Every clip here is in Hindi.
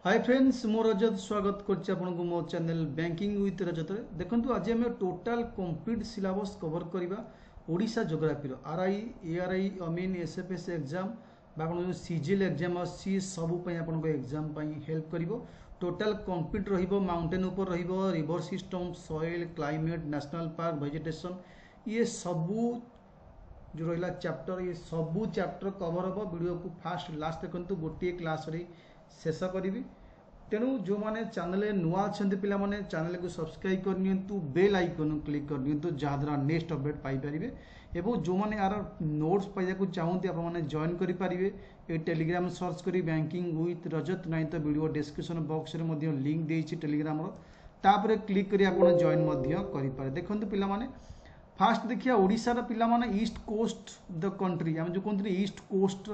हाय फ्रेंड्स मो रजत स्वागत करछि आपनको मो चैनल बैंकिंग विथ रजत रे देखंतु आज हम टोटल कंप्लीट सिलेबस कवर करबा ओडिशा ज्योग्राफी रो आरआई एआरआई अमीन एसएफएस एग्जाम बाकन सीजीएल एग्जाम अछि सब पय आपनको एग्जाम पय हेल्प करिवो टोटल कंप्लीट रहिबो माउंटेन ऊपर रहिबो river system soil climate national park vegetation ये सबू जो रहा चैप्टर ये सबू चैप्टर कवर हम वीडियो को फास्ट लास्ट देखो गोटे क्लास रे शेष करी तेणु जो मैंने चैनल नुआ अच्छा पे चैनल को सब्सक्राइब करनी बेल आइकन क्लिक करनी जहाद्वारा नेक्स्ट अपडेट पाइपर एवं जो मैंने यार नोट्स पाइबा चाहते आपने जॉइन करेंगे ये टेलीग्राम सर्च करी बैंकिंग विथ रजत नहीं तो वीडियो डिस्क्रिप्शन बॉक्स में लिंक देती टेलीग्राम तापर क्लिक करी आप जॉइन करें देखो पे फास्ट देखिए ओडिशार पिला माने ईस्ट कोस्ट द कंट्री आम जो कहते ईस्ट कोस्ट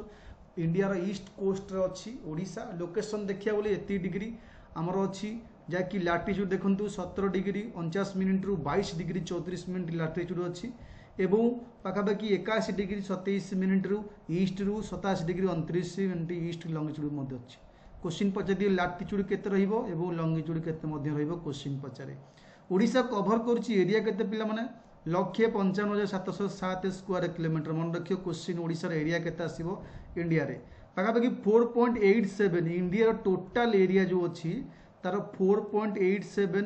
इंडिया रो ईस्ट कोस्ट रे अच्छी ओडिशा लोकेशन देखिया बोले 80 डिग्री आमर अच्छी जहाँकि लाटिट्यूड देखंतु 17 डिग्री 49 मिनिट रु 22 डिग्री 34 मिनिट लाटिट्यूड अच्छी एवं पाखापाखि 81 डिग्री 27 मिनिट रु ईस्ट रु 27 डिग्री 29 मिनिट ईस्ट लंगिट्यूड मध्य अच्छी क्वेश्चन पचारि लाटिट्यूड केते रहिबो एवं लंगिट्यूड केते मध्य रहिबो क्वेश्चन पचारे ओडिशा कवर करूची एरिया केते पिला माने 1,55,707 स्क्वायर किलोमीटर मन रखियो क्वेश्चन ओडिशार एरिया केते आसीबो इंडिया रे पाखापाखि 4.87 इंडिया टोटाल एरिया जो अच्छी तार 4.87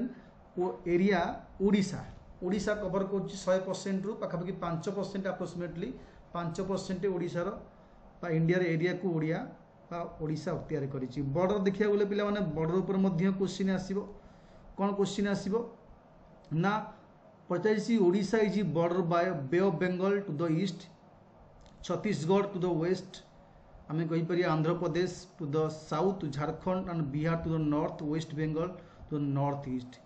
एरिया ओडिशा ओडिशा कवर कर 100% रु पाखापाखि 5% अप्रोक्सीमेटली 5% ओडिशार इंडिया एरिया को ओडिया ओडिशा अख्तियार करिछि बॉर्डर देखिया बोले पिला माने बॉर्डर ऊपर मध्य क्वेश्चन आसीबो कोन क्वेश्चन आसीबो ना पचासी Odisha is border by Bay of Bengal to the east Chhattisgarh to the west आम कहीपर Andhra Pradesh to the south Jharkhand and Bihar to the north West Bengal to the north east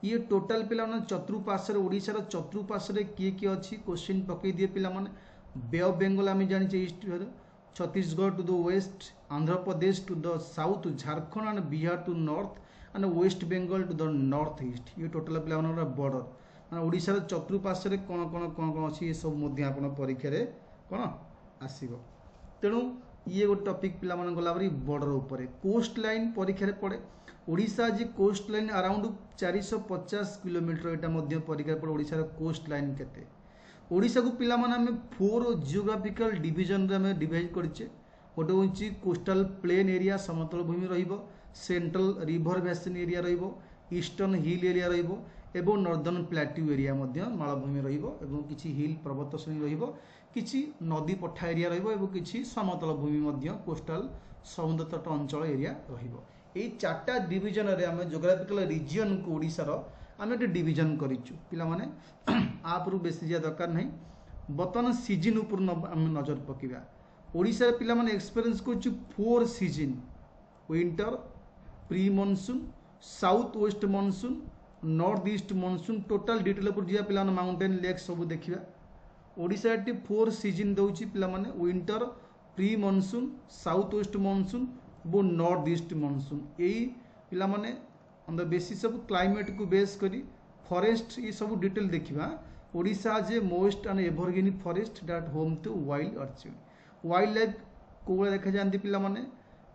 ये टोटाल पिला चतुर्पार्श्व ओडिशार चतुर्पार्श्व किए किए अच्छी क्वेश्चन पकई दिए पिला बे ऑफ बेंगल आम जाने east Chhattisgarh to the west Andhra Pradesh to the south Jharkhand and Bihar to north and west Bengal to the north east ये टोटाल पिला बॉर्डर माने ओडिशार चतुर्पार्श्व कौन कौन कौन कौन अच्छी ये सब परीक्षा कौन आसो तेणु ये गोटे टॉपिक पिला मन गला बॉर्डर ऊपर कोस्ट लाइन परीक्षा पड़े ओडिशा जी कोस्ट लाइन अराउंड 450 किलोमीटर यहाँ परीक्षा पड़े ओडिशार कोस्ट लाइन केते ओडिशा को पिला माने हमें 4 जियोग्राफिकल डिवीजन रे हमें डिवाइड करछे गोटे होची कोस्टल प्लेन एरिया समतल भूमि रहिबो सेंट्रल रिवर बेसिन एरिया रहिबो ईस्टर्न हिल एरिया रहिबो एवं नॉर्दर्न प्लेट्यू एरिया मालभूमि रहिबो एवं किछि हिल पर्वत श्रेणी रहिबो किछि नदी पठा एरिया रहिबो एवं किछि समतल भूमि कोस्टल समुद्र तट अंचल एरिया रहिबो एई चारटा डिवीजन रे हम जियोग्राफिकल रीजन को ओडिसा रो हम एक डिवीजन करिछु पिला माने आप रु बेसी जिया दरकार नहीं बर्तमान सीजन ऊपर हम नजर पकिबा ओडिसा रे पिला माने एक्सपीरियंस करछु 4 season winter pre monsoon south west monsoon north east monsoon total detail पर जिया पिला माउंटेन लेक सब देखिबा ओडिशा टी 4 सीजन दउची पिला माने winter pre monsoon south west monsoon वो नॉर्थ ईस्ट मानसून एई पिला माने on the basis of climate को बेस करी फॉरेस्ट ये सब डिटेल देखिबा ओडिशा जे most and evergreen forest that home to wild orchid wildlife को देखा जानती पिला माने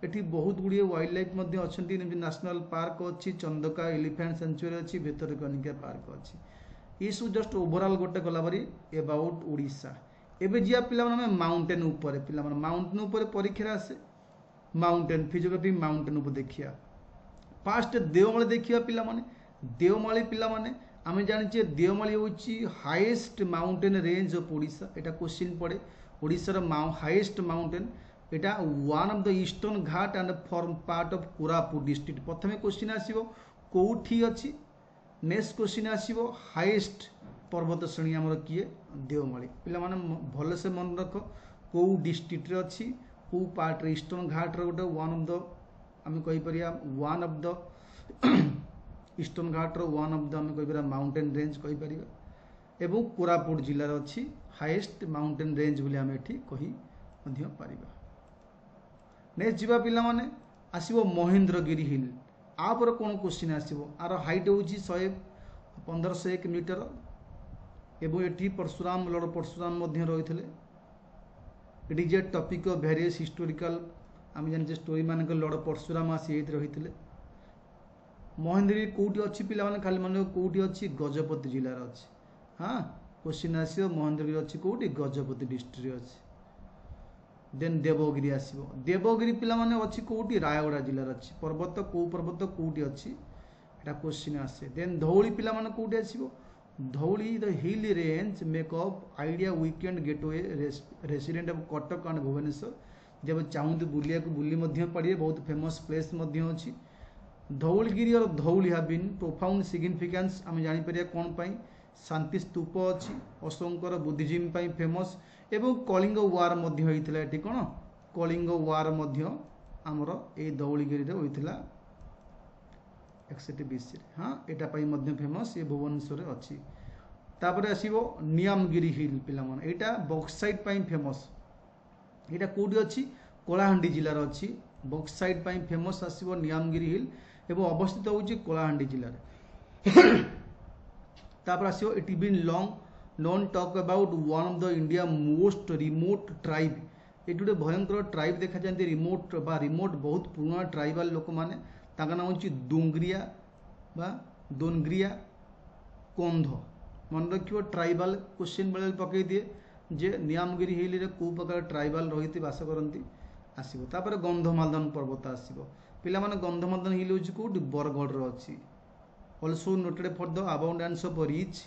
एठी बहुत गुड़िए वाइल्ड लाइफ मध्य अच्छी नेशनल पार्क अच्छी चंदका एलिफेंट सेंचुरी अच्छी भितरकनिका पार्क अच्छी ये सब जस्ट ओवरऑल गोटे गलाबारी अबाउट ओडिशा एबे जिया पिला माने माउंटेन ऊपर पिला माने माउंटेन ऊपर परीक्षा आसे माउंटेन फिजियोग्राफी माउंटेन ऊपर देखिया फास्ट देवमाली देखिया पिला माने देवमाली पिला माने आमे जानिचे देवमाली होची highest mountain range of Odisha Etah question पड़े ओडिशा रो highest mountain Etah one of the eastern Ghat and form part of Koraput district प्रथम क्वेश्चन आसीबो कोठी अछि नेक्स्ट क्वेश्चन आसीबो हाईएस्ट पर्वत श्रेणी हमर किए देवमाली पिला माने भल से मन रख को डिस्ट्रिक्ट रे अछि को पार्ट रे ईस्टर्न घाट रे गोटे वन ऑफ द हम कहि परिया one of the eastern Ghat रो वन ऑफ द हम कहि परिया माउंटेन रेंज कहि परिबा एवं कोरापुट जिल्ला रे अछि हाईएस्ट माउंटेन रेंज बोली हम एठी कहि मध्य परिबा नेक्स्ट जीवा पिला माने आसीबो महेंद्रगिरी हिल आपर कौन क्वेश्चन आसीबो आर हाइट होची 1501 मीटर एवं एठी परशुराम लॉर्ड परशुराम मध्य रहिथिले it is a topic of various historical आम जाने स्टोरी मान लॉर्ड परशुराम आसी ये रही महेंद्रगिरी कौटी अच्छी पे खाली मन कौटी अच्छी गजपति जिलार अच्छी हाँ क्वेश्चन आसो महेंद्रगिरी अच्छी कौटी गजपति डिस्ट्रिक्ट अच्छी देन देवगिरी आसो देवगिरी पे अच्छी कौटी रायगड़ा जिलार अच्छी पर्वत कौ पर्वत कौटी अच्छी एटा क्वेश्चन आसे देन धौली पे कौटी आसो Dhauli the hill range make up idea weekend getaway resident of Cuttack and Bhubaneswar जब चाहते बुलिया बुली पड़े बहुत फेमस प्लेस अच्छी धौलगिरी और Dhauli have been profound significance आम जापर कौन पाई शांति स्तूप अच्छी अशोकर बुद्धिजिम पाई फेमस एवं कलिंग वार ये कौन कलिंग वार आमर ए धौलगिरी होता 61 BC हाँ यहाँ फेमस ये भुवनेश्वर अच्छी तापर आसो नियामगिरी हिल पे यहाँ बक्साइट फेमस यहाँ कौटी अच्छी कलाहांडी जिलार अच्छी बक्साइट फेमस आसो नियामगिरी हिल एवं अवस्थित होची कलाहांडी जिले तापर आसो it been long known talk about one of the India most remote tribe ये गोटे भयंकर ट्राइब देखा जाती रिमोट बा रिमोट बहुत पुराना ट्राइबाल लोक मैंने नाम हूँ दोंगरिया बा दोनग्रिया कंध मन रखियो ट्राइबाल क्वेश्चन बेले पकई दिए जे नियामगिरी हिल रे को प्रकार ट्राइबाल रही बास करती आसो तापर गंधमार्दन पर्वत आसो पिला माने गंधमार्दन हिल होची कोठी बरगढ़ रो अछि also noted for the abundance of rich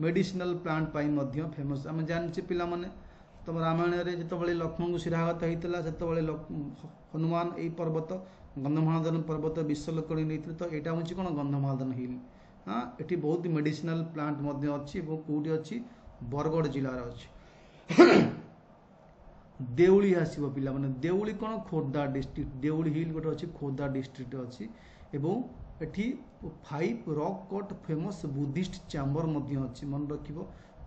medicinal plant पाई मध्य फेमस आम जानिचे पिला माने तुम रामायण रे जतबळे लक्ष्मण को शिराघात होइतला सेतबळे हनुमान एई पर्वत गंधमार्दन पर्वत विश्वलोकणी नैथिले तो एटा होची कोन गंधमार्दन हिल हाँ एठी बहुत मेडिसिनल प्लांट मध्य अछि एवं कोठी अछि बरगढ़ जिल्लार अछि देउली आसो पिला माने देउली कौन खोर्धा डिस्ट्रिक्ट देउली हिल गोटे अच्छी खोर्धा डिस्ट्रिक्ट अच्छी एवं एठी 5 rock cut famous Buddhist chamber अच्छी मन रख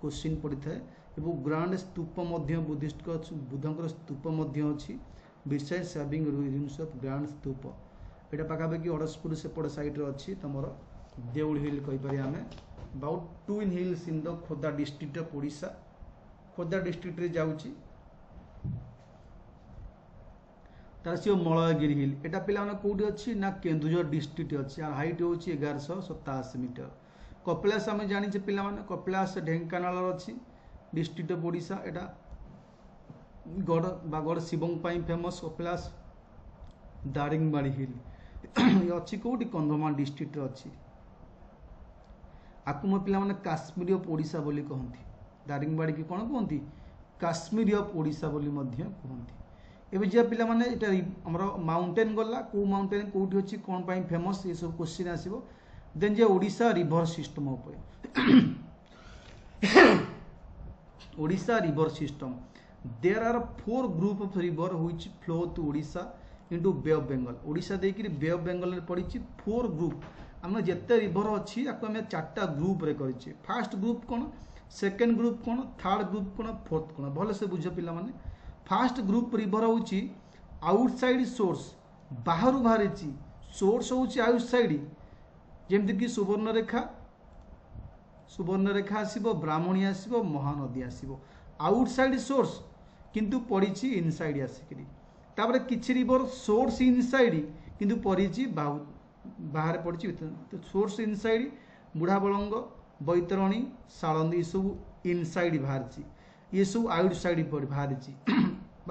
क्वेश्चन पड़ी था एवं ग्रांड स्तूप बुद्धिस्ट बुद्धंकर स्तूप अच्छी besides having ruins of grand stupa एटा पाखापाखि अड़सपुर सेपट साइड रे अच्छी तुमर देउली हिल कहीपर आम about 2 hills in the Khordha district of Odisha Khordha district रे जाउची तार मलयगिरी हिल एटा पिला कौटी अच्छी ना केन्दुझर डिस्ट्रिक्ट अच्छी यार हाइट हूँ 1187 मीटर कपिलास आम जाने पिला कपिलास ढेंकानाल अच्छी डिस्ट्रिक्ट ऑफ ओडिशा एटा गढ़ बागढ़ शिवंग फेमस कपिलास दारिंगबाड़ी हिल ये अच्छी कौटी कंधमाल डिस्ट्रिक्ट अच्छी आपको मो पिला काश्मीर ऑफ ओडिशा बोली कहती दारिंगबाड़ी की कौन कहती काश्मीर ऑफ ओडिशा बोली कहती एवं जे पिला माने इटा हमरो माउंटेन गला को माउंटेन कोठी अछि कोन पाई फेमस ये सब क्वेश्चन आसीबो देन जे ओडिशा रिवर सिस्टम ऊपर Odisha river system there are 4 group of river which flow to Odisha into Bay of Bengal Odisha देकी बे ऑफ बंगाल रे पड़ी 4 ग्रुप हम जेते रिवर अछि आको हम चारटा ग्रुप रे करिछि फर्स्ट ग्रुप कोन सेकंड ग्रुप कोन थर्ड ग्रुप कोन फोर्थ कोन भले से बुझ पिला माने फास्ट ग्रुप रिवर हूँ आउटसाइड सोर्स बाहर बाहरी सोर्स हूँ आउटसाइड जमीक सुवर्णरेखा आसो ब्राह्मणी आसो महानदी आसो आउटसाइड सोर्स किंतु पड़ी इनसाइड आसिक किसी रिवर सोर्स इनसाइड किंतु पड़ी बाहर पड़ी सोर्स इनसाइड बुढ़ाबलंग बैतरणी सालंदी ये सब इनसाइड बाहर ये सब आउटसाइड बाहरी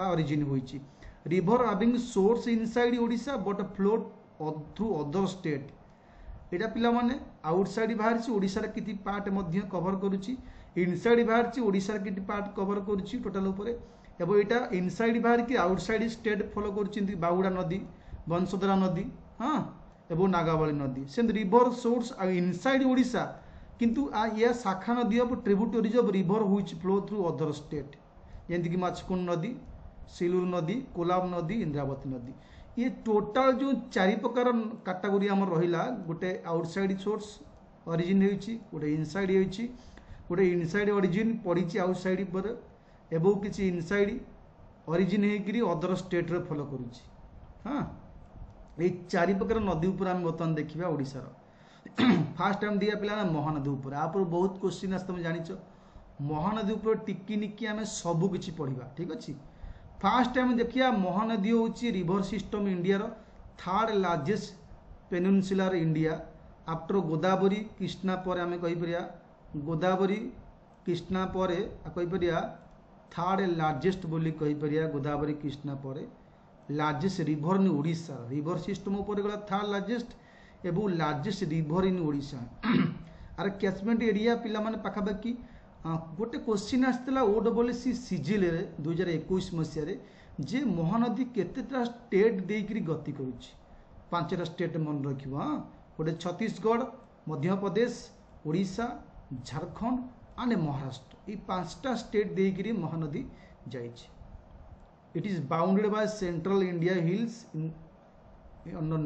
ओरिजिन होइछि river having source inside Odisha but flow through other state एटा पिला माने आउटसाइड बाहरी ओडिशा रे किति पार्ट मध्य कवर करूछि इनसाइड बाहरी ओडिशा रे किति पार्ट कवर करूछि टोटल ऊपर एवं एटा इनसाइड बाहर कि आउटसाइड स्टेट फॉलो करूछि बाहुडा नदी बंशधरा नदी हाँ एवं नागावली नदी से रिवर सोर्स इनसाइड ओडिशा किंतु यह शाखा नदी of tributaries of river which flow through other state जमीक माछकुंड नदी सिलूर नदी कोलाब नदी इंद्रावती नदी ये टोटाल जो 4 प्रकार कैटेगरी आम रहा गोटे आउटसाइड सोर्स ओरिजिन गोटे इनसाइड गोटे इनसाइड ओरिजिन पड़ी आउटसाइड पर एवं किसी इनसाइड ओरिजिन होकर अदर स्टेट रे फॉलो करुच्ची हाँ ये 4 प्रकार नदी उपर आम बर्तमान देखा ओडिशार फास्ट टाइम दिया पिला महानदी उपर आप बहुत क्वेश्चन आस तुम जान महानदी उपर टिकी निकी आम सबकि पढ़ा ठीक अच्छे फास्ट टाइम देखिए महानदी हूँ river system India third largest peninsular India after Godavari Krishna पर आम कहीपर गोदावरी कृष्णा पर कहीपर थर्ड लार्जेस्ट बोली कहीपर गोदावरी कृष्णा पर largest river in Odisha river system उपर गला थर्ड लार्जेस्ट एवं लार्जेस्ट रिभर इन ओडिशा आर कैचमेंट एरिया पिला माने पाखापाखि गोटे क्वेश्चन आसला ओडब्ल्यूसी सिजिल 2021 मसीह जे महानदी केतेटा स्टेट देकर गति करुच्ची 5टा स्टेट मन रख गोटे छत्तीसगढ़ मध्य प्रदेश ओडिशा झारखंड एंड महाराष्ट्र ये 5टा स्टेट देकर महानदी जाइए it is bounded by central India hills in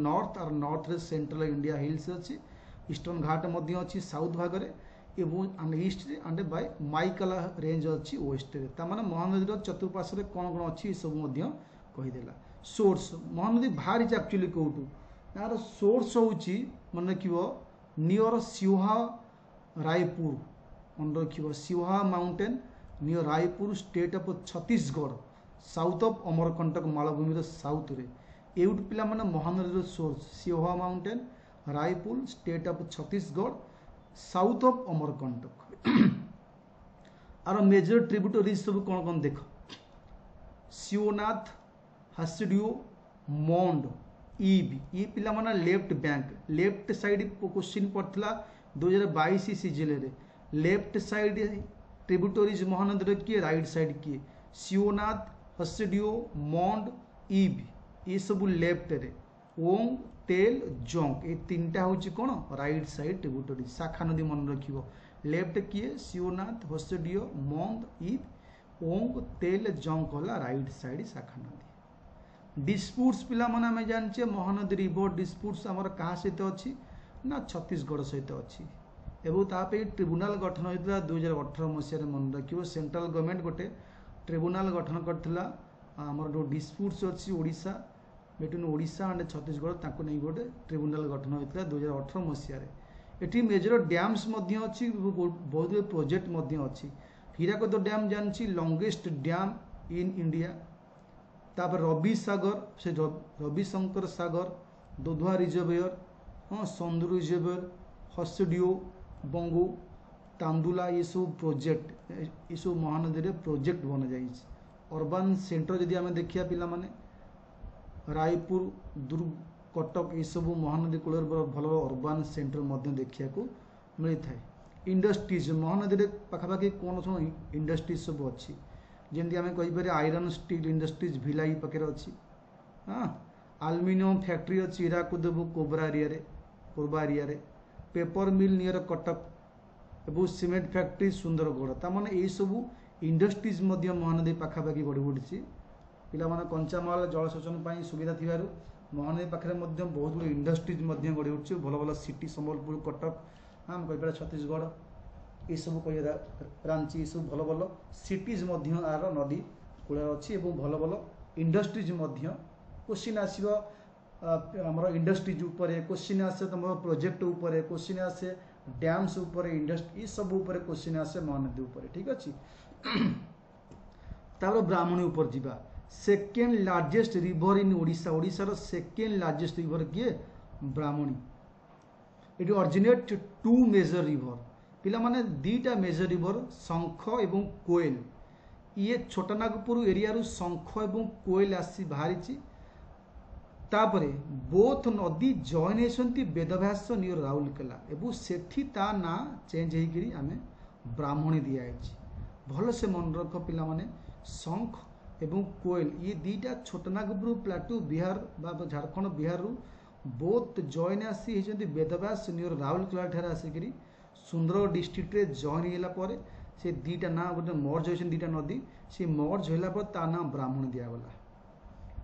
north और नॉर्थ रे सेंट्रल इंडिया हिल्स अच्छी ईस्टर्न घाट मध्य अच्छी साउथ भाग and east and by Maikala range अच्छी वेस्ट रे तामाने महानदी चतुर्पार्श्व कौन कौन अच्छी सब कहीदेला सोर्स महानदी बाहरी एक्चुअली कौटू यार सोर्स हूँ मन रख नियर सिवहा रायपुर मन रख Sihawa mountain near Raipur state of Chhattisgarh south of Amarkantak मालभूमि साउथ रे एउट पिला माने Mahanadi source Sihawa mountain Raipur state of Chhattisgarh south of Amarkantak are major tributaries सब कौन कौन देख शिवनाथ हासिडियो मोंड ईब ये पिला माने left bank left side question पड़ता 2022 सीजिल रे लेफ्ट साइड ट्रिब्यूटरीज महानदी किए राइट साइड किए शिवनाथ हसिडियो मोंड ईब ये सब लेफ्ट रे ओंग तेल जोंक ये 3टा हूँ कौन राइट साइड ट्रिब्यूटरी शाखा नदी मन रख लेफ्ट किए शिवनाथ हसिडियो मोंद ईब ओंग तेल जोंक होला राइट साइड शाखा नदी डिस्प्यूट्स पिला माने आम जाने महानदी रिवर डिस्प्यूट्स आमर क्या सहित अच्छी ना छत्तीसगढ़ सहित अच्छी एवं ताप ट्रिब्यूनाल गठन होता 2018 मसीह मन रख सेंट्रल गवर्नमेंट गोटे ट्रिब्यूनाल गठन करथिला आमर जो डिस्प्यूट्स अच्छी ओडिशा बिटवीन ओडिशा एंड छत्तीसगढ़ ताको नहीं गोटे ट्रिब्यूनाल गठन होता 2018 मसीह एटी मेजर डैम्स अच्छी बहुत प्रोजेक्ट अच्छी हीराकुद डैम जानची लॉन्गेस्ट डैम इन इंडिया तापर रवि सागर से रविशंकर सागर दुधवा रिजर्वेयर हाँ संदूर रिजर्वेयर हसिडियो बंगो तांदुला ये सब प्रोजेक्ट ये सब महानदी प्रोजेक्ट बन जाइए अर्बान सेंटर जदि आम देखिया पिला माने रायपुर दुर्ग कटक ये सब महानदी कूल भल अर्बान सेंटर देखा मिलता है इंडस्ट्रीज महानदी पाखापाखि कौन कौन इंडस्ट्रीज सब अच्छी जमी आम कहीपर आयरन स्टील इंडस्ट्रीज भिलाई पाखे अच्छी हाँ आलुमिनियम फैक्ट्री अच्छी हीराकुद कोबरा Korba area paper mill near Cuttack एवं सीमेंट फैक्ट्री सुंदरगढ़ ताने यही सब इंडस्ट्रीज महानदी पाखापाखि बढ़ी बढ़ी पिला माने कंचामाल जलसेचन सुविधा थी महानदी पाखे बहुत गुड इंडस्ट्रीज गढ़ी उठी भल भल सिटी संबलपुर कटक हाँ कहीपर छत्तीसगढ़ ये सब कह रांची ये सब भल भल सिटीज आर नदी कूल अच्छी भल भल इंडस्ट्रीज क्वेश्चन आसो आमर इंडस्ट्रीज उपरे क्वेश्चन आसे तुम प्रोजेक्ट उपरे क्वेश्चन आसे डैम्स उपरे इंडस्ट्री ये सब उपरे क्वेश्चन आसे महानदी उपरे ठीक अच्छे तापर ब्राह्मणी उपर जीवा second largest river in Odisha ओडिशार सेकेंड लार्जेस्ट रिवर किए Brahmani it originate 2 major river पिला माने 2टा मेजर रिवर शंख एवं कोयल ये छोटानागपुर एरिया शंख एवं कोयल आसी बाहरी तापरे बोथ नदी जॉइन होती वेदव्यास नियर राउरकेला एवं सेठी ता ना चेंज होकर आम ब्राह्मणी दिखाई भल से मन रख पिला माने शंख एवं कोयल ये 2टा Chotanagpur plateau Bihar Jharkhand Bihar both join आसी वेदव्यास नियर राउरकेला ठार आसिक सुंदरगढ़ डिस्ट्रिक्ट रे जॉइन होगा से 2टा ना गोटे मर्ज होती 2टा नदी से मर्ज होला ता ना ब्राह्मणी दिगला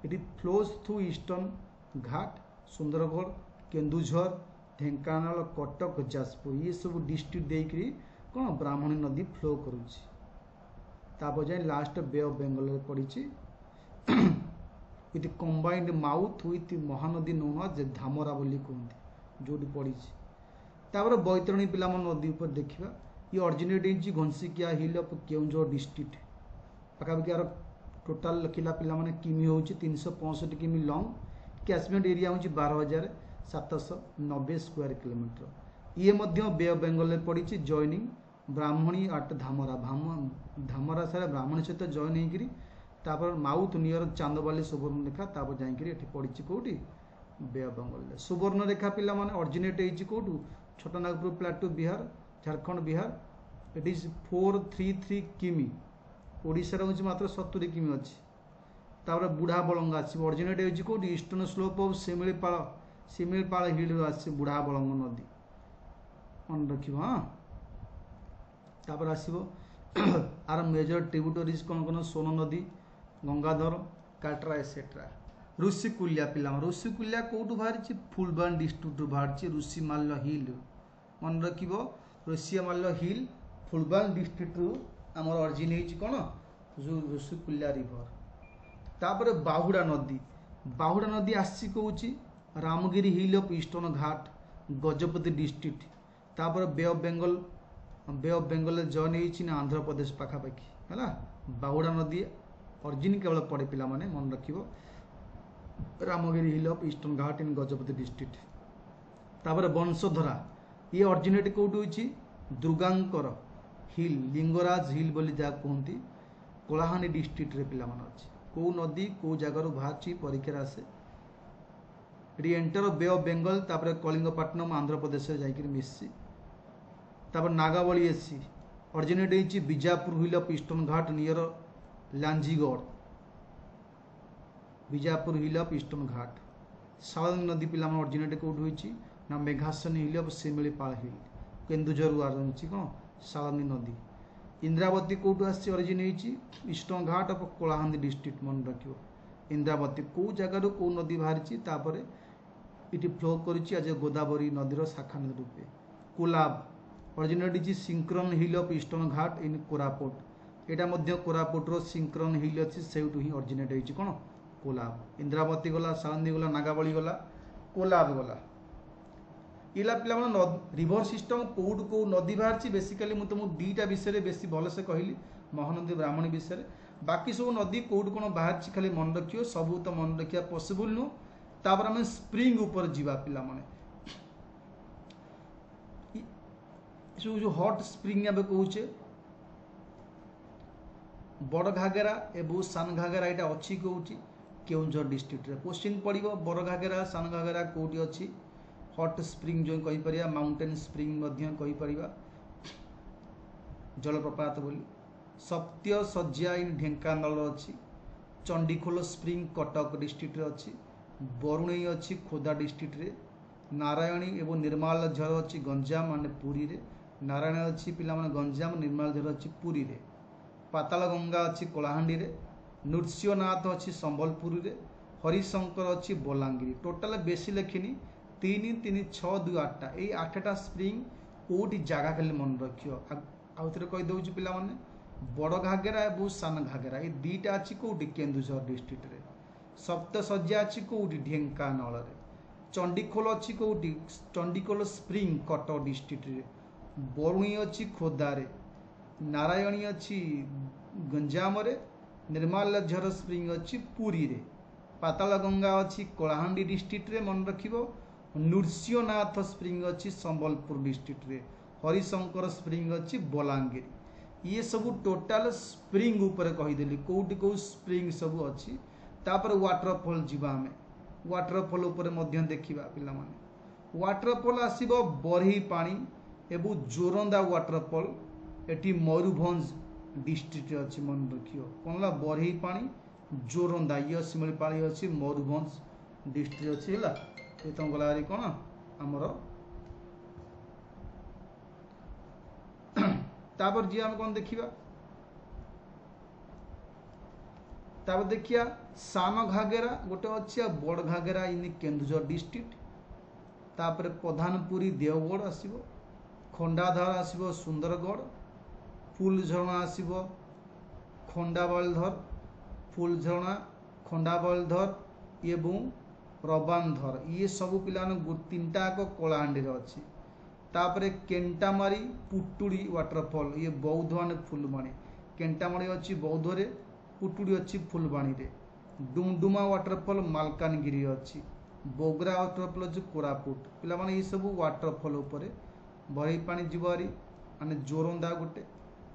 इट फ्लोज थ्रू ईस्टर्न घाट सुंदरगढ़ केन्दुझर ढेंकानाल कटक जाजपुर ये सब डिस्ट्रिक्ट देकरी कौन ब्राह्मणी नदी फ्लो करुच्ची तापर जाए लास्ट बे ऑफ बेंगल पड़ी with combined mouth with Mahanadi known as Dhamra बोली कहते जो पड़ी तापर बैतरणी पिला नदी ऊपर देखा ये originate Gonasika hill of Keonjhar district पाखापाखि यार टोटाल लिखिला पिला माने किमी होची 365 किमी लॉन्ग, कैचमेंट एरिया होची 12,790 स्क्वायर किलोमीटर। ये मध्य बे ऑफ बेंगल पड़ी जॉइनिंग ब्राह्मणी आट धामरा, धामरा सारे ब्राह्मणी सहित जॉइन होकर तापर माउथ नियर चांदबाली सुवर्णरेखा तापर जाइए पड़ी कौटी बे ऑफ बेंगल। सुवर्णरेखा पिला माने ऑरिजिनेट होती कौटू Chotanagpur plateau Bihar Jharkhand Bihar. It is 433 किमी, ओडिशा हूँ मात्र 70 किमी अच्छी। तापर बुढ़ा बलंग आस ऑरिजिनेट होती कौटी ईस्टर्न स्लोप ऑफ शिमिलपाल हिल आस बुढ़ा बलंग नदी मन रख। हाँ तापर आसो आर मेजर ट्रिब्यूटरीज कौन सोन नदी, गंगाधर, काट्रा एसेट्रा। ऋषिकुल्या पिला ऋषिकुल्या कौटू बाहरी फुलबान डिस्ट्रिक्ट बाहरी ऋषिमाल्य हिल मन रख। ऋषिमाल्य हिल फुलबान डिस्ट्रिक्ट आमर ऑरिजिन होती कौन जो ऋषिकुल्या रिवर। तापर बाहुड़ा नदी आसी Cauchy Ramgiri hill of eastern Ghat Gajapati district. तापर बे ऑफ बेंगल जॉइन होती आंध्र प्रदेश पाखापाखि है। बाहुड़ा नदी ऑरिजिन केवल पड़े पिला माने मन रख Ramagiri hill of eastern Ghat in Gajapati district. तापर वंशधरा ये ऑरिजिनेट कौट होची दुर्गांकर हिल लिंगराज हिल बोली जहाँ कहती कलाहांडी डिस्ट्रिक्ट रे पिला माने अछि। कौ नदी कौ जगार बाहर परीक्षा आसे ये एंटर बे ऑफ बेंगल तापर कलिंगपट्टनम आंध्र प्रदेश जाकर मिसी। तापर नागावली एसी ऑरिजिनेट होती Bijapur hill of eastern Ghat near Lanjigarh, Bijapur hill of eastern Ghat. Salandi नदी पिला ऑरिजिनेट कौट होती ना मेघासन हिल ऑफ शिमिलीपाल हिल केन्दुझर रही कौन सालंदी नदी। इंद्रावती कौटू आसी ऑरिजिन होती ईस्टर्न घाट ऑफ कलाहांदी डिस्ट्रिक्ट मन रख। इंद्रावती कौ जगार कौ नदी बाहरी तापर इटी फ्लो करुच्ची आज गोदावरी नदीर शाखा नदी रूपे। कोलाब ऑरिजिनेट होती सिंक्रन हिल ऑफ ईस्टर्न घाट इन कोरापुट, यहाँ मध्य कोरापुटर सिंक्रन हिल अच्छी से ही ऑरिजिनेट होती कौन कोलाब। इंद्रावती गला, सालंदी गला, नागावली गला, कोलाब गला। इला पिला रिवर सिस्टम कौटू कौ नदी बाहरी बेसिकाली मुझे तुमको दुईटा विषय बेसी भलसे कहली महानदी ब्राह्मणी विषय। बाकी सब नदी कौटू कौन बाहरी खाली मन रखियो सबू तो मन रखा पॉसिबल नु। तापर आम स्प्रिंग ऊपर जीवा पिला माने जो हॉट स्प्रिंग आम कहे बड़ घागेरा एवं सान घागेरा यहाँ अच्छी कौटी केउंझर डिस्ट्रिक्ट रे क्वेश्चन पड़ो बड़ घागेरा सान घागेरा कौटी अच्छी हॉट स्प्रिंग जो कहीपर माउंटेन स्प्रिंग कहीपर जलप्रपात बोली। सत्य सज्जा इन ढेंकानाल अच्छी, चंडीखोल स्प्रिंग कटक डिस्ट्रिक्ट रे अच्छी, बरुणई अच्छी खोर्धा डिस्ट्रिक्ट रे, नारायणी एवं निर्माल झर अच्छी गंजाम माने पुरी रे, नारायण अच्छी पिला माने गंजाम, निर्माल झर अच्छी पुरी रे, पाताल गंगा अच्छी कलाहांडी रे, नृसिंहनाथ अच्छी संबलपुर रे, हरिशंकर अच्छी बलांगीर। टोटाल बेसी लिखिनी 3 3 6 2 8टा ये 8टा स्प्रिंग कौटी जगह खाली मन रखियो। आउ थे कहीदे पिला माने बड़ घागेरा और सान घागेरा ये दुईटा अच्छी कौटी केन्दुझर डिस्ट्रिक्ट रे, सप्त सज्जा अच्छी कौटी ढेंकानाल रे, चंडीखोल अच्छी कौटी चंडीखोल स्प्रिंग कटक डिस्ट्रिक्ट रे, बरुणी अच्छी खोर्धा रे, नारायणी अच्छी गंजाम रे, निर्माल झर स्प्रिंग अच्छी पुरी रे, पाताल गंगा अच्छी कलाहांडी डिस्ट्रिक्ट रे मन रखिबो, नृसिंहनाथ स्प्रिंग अच्छी संबलपुर डिस्ट्रिक्ट रे, हरिशंकर स्प्रिंग अच्छी बलांगीर। ये सब टोटाल स्प्रिंग ऊपर कहीदेली कौटी कौ स्प्रिंग सब अच्छी। तापर वाटरफॉल जीवा आम वाटरफॉल ऊपर मध्य देखिबा पिला माने। वाटरफॉल आसीबो बरही पानी एवं जोरंदा वाटरफॉल एटी मयूरभंज डिस्ट्रिक्ट अच्छी मन रखियो कौन बरही पानी जोरंदा ये शिमिलीपाल अच्छी मयूरभंज डिस्ट्रिक्ट अच्छी है। ये तुम गला कौन आमर तापर जी आम कौन देखिबा तापर देखिया सान घागेरा गोटे अच्छी बड़ घागेरा इन केन्दुझर डिस्ट्रिक्ट। तापर प्रधानपुरी देवगढ़ आसीबो, खंडाधर आसीबो सुंदरगढ़, फूल झरणा आसीबो खंडाबलधर, फूल झरणा खंडाबलधर एवं रबानधर ये सब पिला 3टा कलाहांडी अच्छी। तापर केंटामारी पुटुड़ी वाटरफॉल ये बौद्ध माने फुलमाणी केंटामारी अच्छी बौद्ध रे, पुटुड़ी अच्छी फुलबाणी रे, डुमडुमा वाटरफॉल मालकानगिरी अच्छी, बोगरा वाटरफॉल अच्छी कोरापुट। पिला माने ये सब वाटरफॉल उपरे बरही पानी जीवारी माने जोरंदा गोटे,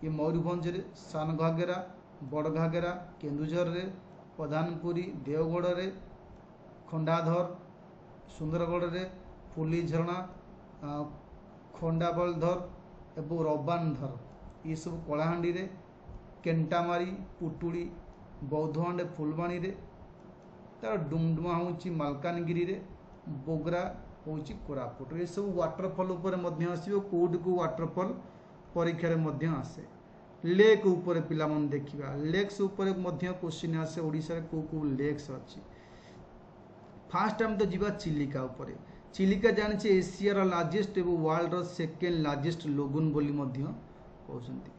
ये मयूरभंज रे, सान घागेरा, बड़ घागेरा, केन्दुझर रे, प्रधानपुरी, देवगढ़ रे, खंडाधर, सुंदरगढ़ रे, फुली झरणा, खंडाबलधर एवं रबानधर ये सब कलाहांडी रे, केंटामारी, पुटुड़ी, बौद्धवांडे फुलबाणी रे, तार डुमडुमा होची मालकानगिरी रे, बोगरा होची कोरापुट। ये सब वाटरफॉल ऊपर मध्य आसीबो, कोड को वाटरफॉल परीक्षा रे मध्य आसे। लेक ऊपर पिला मन देखिबा, लेक्स ऊपर मध्य क्वेश्चन आसे ओडिसा रे को लेक्स अछि। फास्ट टाइम तो जीवा चिलिका ऊपर। चिलिका जानिछे एशिया लार्जेस्ट एवं वर्ल्ड रो सेकेंड लार्जेस्ट लगुन बोली मध्य कहउछंती।